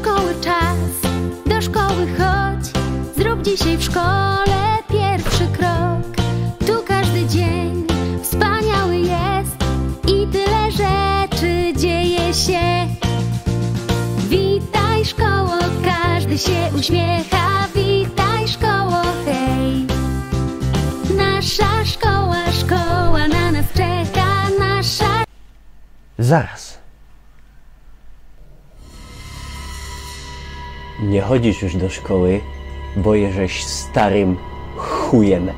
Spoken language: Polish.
szkoły czas, do szkoły chodź. Zrób dzisiaj w szkole pierwszy krok. Tu każdy dzień wspaniały jest i tyle rzeczy dzieje się. Witaj szkoło, każdy się uśmiecha. Witaj szkoło, hej. Nasza szkoła, szkoła na nas czeka. Nasza... Zaraz. Nie chodzisz już do szkoły, bo jesteś starym chujem.